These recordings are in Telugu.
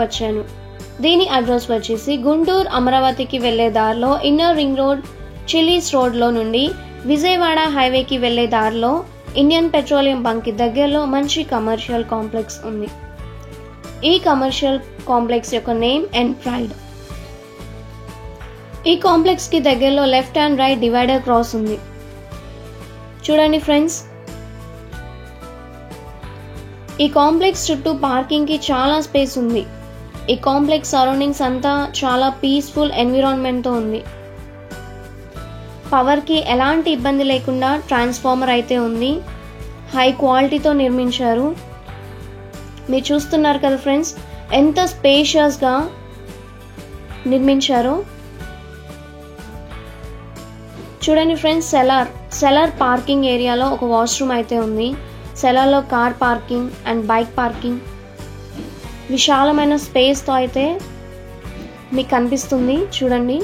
వచ్చాను. దీని అడ్రస్ వచ్చేసి గుంటూరు అమరావతికి వెళ్లే దారిలో ఇన్నర్ రింగ్ రోడ్ చిల్లీస్ రోడ్లో నుండి విజయవాడ హైవేకి వెళ్లే దారిలో ఇండియన్ పెట్రోలియం బంక్ దగ్గరలో మంచి కమర్షియల్ కాంప్లెక్స్ ఉంది. ఈ కమర్షియల్ కాంప్లెక్స్ యొక్క నేమ్ అండ్ ప్రైడ్. ఈ కాంప్లెక్స్ కి దగ్గరలో left and right divider cross ఉంది. చూడండి ఫ్రెండ్స్, ఈ కాంప్లెక్స్ చుట్టూ పార్కింగ్ కి చాలా స్పేస్ ఉంది. ఈ కాంప్లెక్స్ సరౌండింగ్స్ అంతా చాలా పీస్ఫుల్ ఎన్విరాన్మెంట్తో ఉంది. పవర్కి ఎలాంటి ఇబ్బంది లేకుండా ట్రాన్స్ఫార్మర్ అయితే ఉంది. హై క్వాలిటీతో నిర్మించారు. మీరు చూస్తున్నారు కదా ఫ్రెండ్స్, ఎంత స్పేషియస్గా నిర్మించారో. చూడండి ఫ్రెండ్స్, సెలార్ పార్కింగ్ ఏరియాలో ఒక వాష్రూమ్ అయితే ఉంది. సెలార్లో car parking and bike parking విశాలమైన స్పేస్తో అయితే మీకు కనిపిస్తుంది. చూడండి,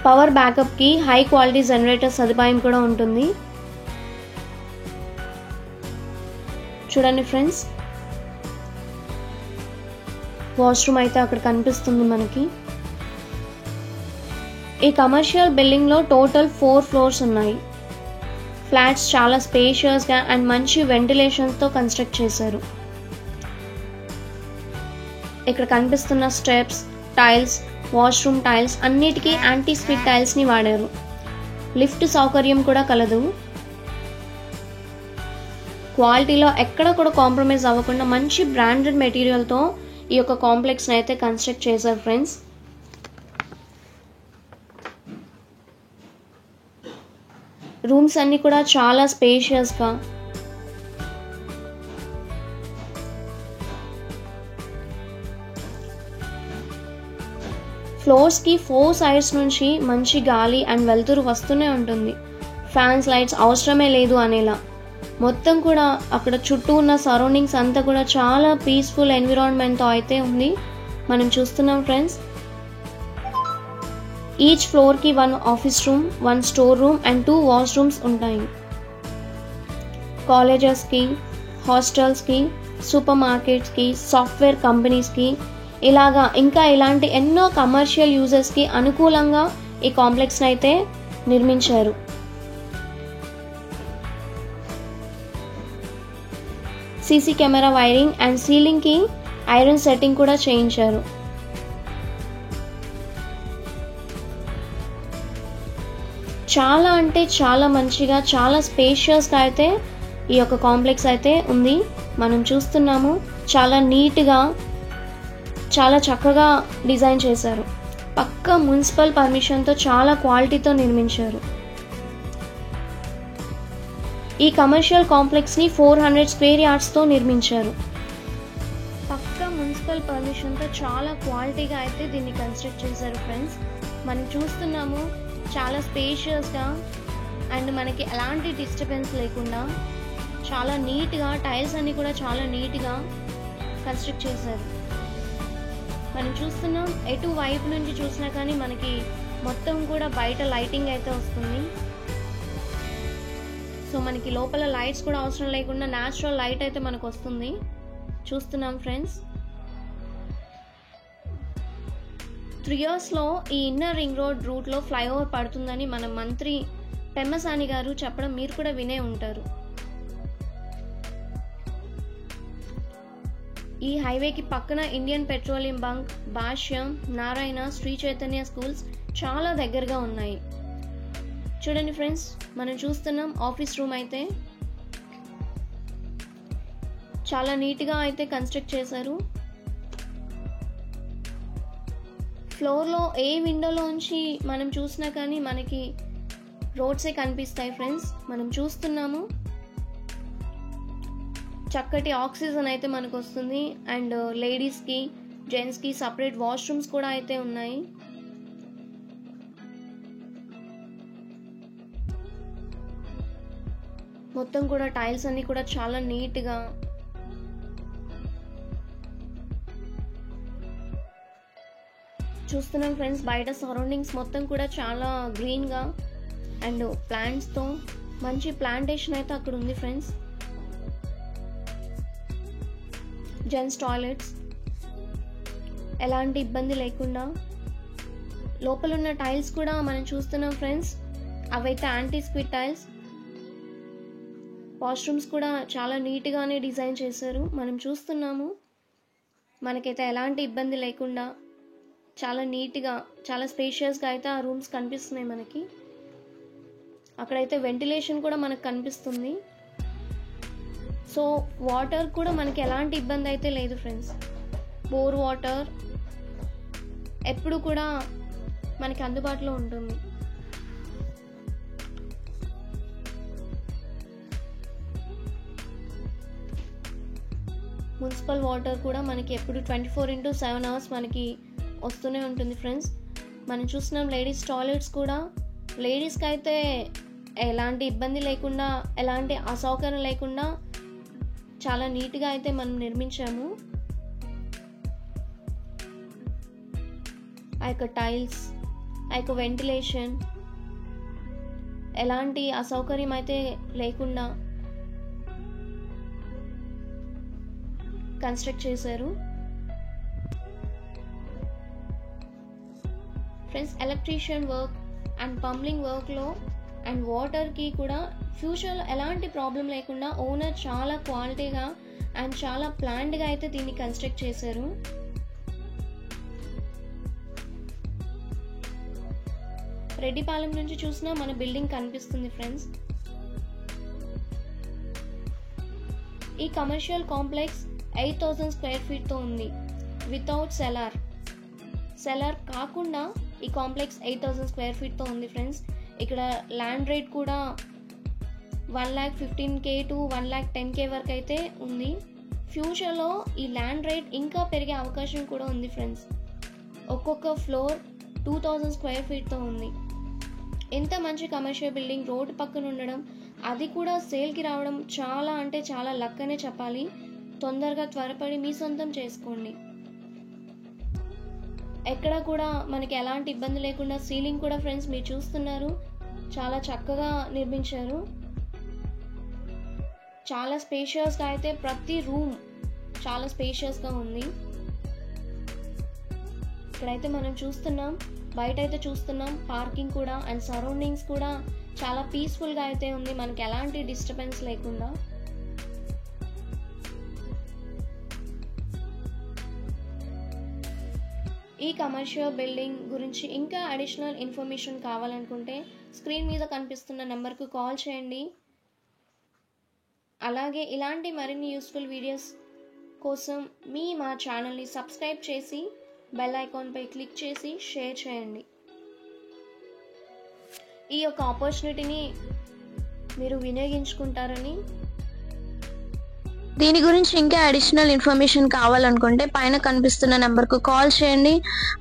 పవర్ బ్యాకప్కి హై క్వాలిటీ జనరేటర్ సదుపాయం కూడా ఉంటుంది. చూడండి ఫ్రెండ్స్, వాష్రూమ్ అయితే అక్కడ కనిపిస్తుంది మనకి. ఈ కమర్షియల్ బిల్డింగ్లో టోటల్ 4 ఫ్లోర్స్ ఉన్నాయి. ఫ్లాట్స్ చాలా స్పేషియస్గా అండ్ మంచి వెంటిలేషన్తో కన్స్ట్రక్ట్ చేశారు. ఇక్కడ కనిపిస్తున్న స్టెప్స్, టైల్స్, వాష్రూమ్ టైల్స్ అన్నిటికీ యాంటీ స్కిడ్ టైల్స్ని వాడారు. లిఫ్ట్ సౌకర్యం కూడా కలదు. క్వాలిటీలో ఎక్కడ కూడా కాంప్రమైజ్ అవ్వకుండా మంచి బ్రాండెడ్ మెటీరియల్తో ఈ యొక్క కాంప్లెక్స్ని అయితే కన్స్ట్రక్ట్ చేశారు ఫ్రెండ్స్. రూమ్స్ అన్నీ కూడా చాలా స్పేషియస్గా, ఫ్లోర్స్కి 4 సైడ్స్ నుంచి మంచి గాలి అండ్ వెలుతురు వస్తూనే ఉంటుంది. ఫ్యాన్స్, లైట్స్ అవసరమే లేదు అనేలా. మొత్తం కూడా అక్కడ చుట్టూ ఉన్న సరౌండింగ్స్ అంతా కూడా చాలా పీస్ఫుల్ ఎన్విరాన్మెంట్తో అయితే ఉంది. మనం చూస్తున్నాం ఫ్రెండ్స్. ఈచ్ ఫ్లోర్కి 1 office room, 1 store room and 2 washrooms ఉంటాయి. కాలేజెస్కి, హాస్టల్స్కి, సూపర్ మార్కెట్స్కి, సాఫ్ట్వేర్ కంపెనీస్కి ఇలాగా ఇంకా ఇలాంటి ఎన్నో కమర్షియల్ యూజర్స్కి అనుకూలంగా ఈ కాంప్లెక్స్ని అయితే నిర్మించారు. సీసీ కెమెరా వైరింగ్ అండ్ సీలింగ్కి ఐరన్ సెట్టింగ్ కూడా చేయించారు. చాలా అంటే చాలా మంచిగా, చాలా స్పేషియస్గా అయితే ఈ యొక్క కాంప్లెక్స్ అయితే ఉంది. మనం చూస్తున్నాము, చాలా నీట్గా, చాలా చక్కగా డిజైన్ చేశారు. పక్కా మున్సిపల్ పర్మిషన్తో చాలా క్వాలిటీతో నిర్మించారు. ఈ కమర్షియల్ కాంప్లెక్స్ని 400 స్క్వేర్ యార్డ్స్తో నిర్మించారు. పక్కా మున్సిపల్ పర్మిషన్తో చాలా క్వాలిటీగా అయితే దీన్ని కన్స్ట్రక్ట్ చేశారు ఫ్రెండ్స్. మనం చూస్తున్నాము, చాలా స్పేషియస్గా అండ్ మనకి ఎలాంటి డిస్టర్బెన్స్ లేకుండా చాలా నీట్గా, టైల్స్ అన్నీ కూడా చాలా నీట్గా కన్స్ట్రక్ట్ చేశారు. మనం చూస్తున్నాం, ఎటు వైపు నుంచి చూసినా కానీ మనకి మొత్తం కూడా బయట లైటింగ్ అయితే వస్తుంది. సో మనకి లోపల లైట్స్ కూడా అవసరం లేకుండా న్యాచురల్ లైట్ అయితే మనకు వస్తుంది. చూస్తున్నాం ఫ్రెండ్స్. 3 yearsలో ఈ ఇన్నర్ రింగ్ రోడ్ రూట్లో ఫ్లైఓవర్ పడుతుందని మన మంత్రి పెమ్మసాని గారు చెప్పడం మీరు కూడా వినే ఉంటారు. ఈ హైవేకి పక్కన ఇండియన్ పెట్రోలియం బంక్, భాష్యం, నారాయణ, శ్రీ చైతన్య స్కూల్స్ చాలా దగ్గరగా ఉన్నాయి. చూడండి ఫ్రెండ్స్, మనం చూస్తున్నాం ఆఫీస్ రూమ్ అయితే చాలా నీట్గా అయితే కన్స్ట్రక్ట్ చేశారు. ఫ్లోర్లో ఏ విండోలోంచి మనం చూసినా కానీ మనకి రోడ్సే కనిపిస్తాయి ఫ్రెండ్స్. మనం చూస్తున్నాము, చక్కటి ఆక్సిజన్ అయితే మనకు వస్తుంది. అండ్ లేడీస్కి, జెంట్స్కి సపరేట్ వాష్రూమ్స్ కూడా అయితే ఉన్నాయి. మొత్తం కూడా టైల్స్ అన్ని కూడా చాలా నీట్గా, చూస్తున్నాం ఫ్రెండ్స్. బయట సరౌండింగ్స్ మొత్తం కూడా చాలా గ్రీన్గా అండ్ ప్లాంట్స్తో మంచి ప్లాంటేషన్ అయితే అక్కడ ఉంది ఫ్రెండ్స్. జెంట్స్ టాయిలెట్స్ ఎలాంటి ఇబ్బంది లేకుండా, లోపల ఉన్న టైల్స్ కూడా మనం చూస్తున్నాం ఫ్రెండ్స్, అవైతే యాంటీ స్క్విడ్ టైల్స్. వాష్రూమ్స్ కూడా చాలా నీట్గానే డిజైన్ చేశారు, మనం చూస్తున్నాము. మనకైతే ఎలాంటి ఇబ్బంది లేకుండా చాలా నీట్గా, చాలా స్పేషియస్గా అయితే ఆ రూమ్స్ కనిపిస్తున్నాయి మనకి. అక్కడైతే వెంటిలేషన్ కూడా మనకు కనిపిస్తుంది. సో వాటర్ కూడా మనకి ఎలాంటి ఇబ్బంది అయితే లేదు ఫ్రెండ్స్. బోర్ వాటర్ ఎప్పుడు కూడా మనకి అందుబాటులో ఉంటుంది. మున్సిపల్ వాటర్ కూడా మనకి ఎప్పుడు 24/7 అవర్స్ మనకి వస్తూనే ఉంటుంది ఫ్రెండ్స్. మనం చూస్తున్నాం లేడీస్ టాయిలెట్స్ కూడా, లేడీస్కి అయితే ఎలాంటి ఇబ్బంది లేకుండా, ఎలాంటి అసౌకర్యం లేకుండా చాలా నీట్గా అయితే మనం నిర్మించాము. ఆ యొక్క టైల్స్, ఆ యొక్క వెంటిలేషన్ ఎలాంటి అసౌకర్యం అయితే లేకుండా కన్స్ట్రక్ట్ చేశారు ఫ్రెండ్స్. ఎలక్ట్రీషియన్ వర్క్ అండ్ పంప్లింగ్ వర్క్లో అండ్ వాటర్కి కూడా ఫ్యూచర్లో ఎలాంటి ప్రాబ్లం లేకుండా ఓనర్ చాలా క్వాలిటీగా అండ్ చాలా ప్లాన్డ్గా అయితే దీన్ని కన్స్ట్రక్ట్ చేశారు. రెడ్డిపాలెం నుంచి చూసినా మన బిల్డింగ్ కనిపిస్తుంది ఫ్రెండ్స్. ఈ కమర్షియల్ కాంప్లెక్స్ 8,000 స్క్వేర్ ఫీట్తో ఉంది, వితౌట్ సెలార్ కాకుండా ఈ కాంప్లెక్స్ 8,000 స్క్వేర్ ఫీట్తో ఉంది ఫ్రెండ్స్. ఇక్కడ ల్యాండ్ రేట్ కూడా 1,15,000 to 1,10,000 వరకు అయితే ఉంది. ఫ్యూచర్లో ఈ ల్యాండ్ రేట్ ఇంకా పెరిగే అవకాశం కూడా ఉంది ఫ్రెండ్స్. ఒక్కొక్క ఫ్లోర్ 2,000 స్క్వేర్ ఫీట్తో ఉంది. ఎంత మంచి కమర్షియల్ బిల్డింగ్ రోడ్ పక్కన ఉండడం, అది కూడా సేల్కి రావడం చాలా అంటే చాలా లక్ అనే చెప్పాలి. తొందరగా త్వరపడి మీ సొంతం చేసుకోండి. ఎక్కడ కూడా మనకి ఎలాంటి ఇబ్బంది లేకుండా, సీలింగ్ కూడా ఫ్రెండ్స్ మీరు చూస్తున్నారు చాలా చక్కగా నిర్మించారు. చాలా స్పేషియస్గా అయితే ప్రతి రూమ్ చాలా స్పేషియస్గా ఉంది. ఇక్కడైతే మనం చూస్తున్నాం, బయట అయితే చూస్తున్నాం పార్కింగ్ కూడా అండ్ సరౌండింగ్స్ కూడా చాలా పీస్ఫుల్గా అయితే ఉంది, మనకి ఎలాంటి డిస్టర్బెన్స్ లేకుండా. ఈ కమర్షియల్ బిల్డింగ్ గురించి ఇంకా అడిషనల్ ఇన్ఫర్మేషన్ కావాలనుకుంటే స్క్రీన్ మీద కనిపిస్తున్న నెంబర్కు కాల్ చేయండి. అలాగే ఇలాంటి మరిన్ని యూస్ఫుల్ వీడియోస్ కోసం మా ఛానల్ని సబ్స్క్రైబ్ చేసి బెల్ ఐకాన్పై క్లిక్ చేసి షేర్ చేయండి. ఈ యొక్క ఆపర్చునిటీని మీరు వినియోగించుకుంటారని. దీని గురించి ఇంకా అడిషనల్ ఇన్ఫర్మేషన్ కావాలనుకుంటే పైన కనిపిస్తున్న నెంబర్కు కాల్ చేయండి.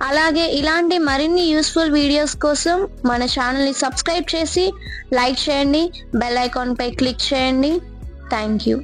అలాగే ఇలాంటి మరిన్ని యూస్ఫుల్ వీడియోస్ కోసం మన ఛానల్ని సబ్స్క్రైబ్ చేసి లైక్ చేయండి, బెల్ ఐకాన్పై క్లిక్ చేయండి. Thank you.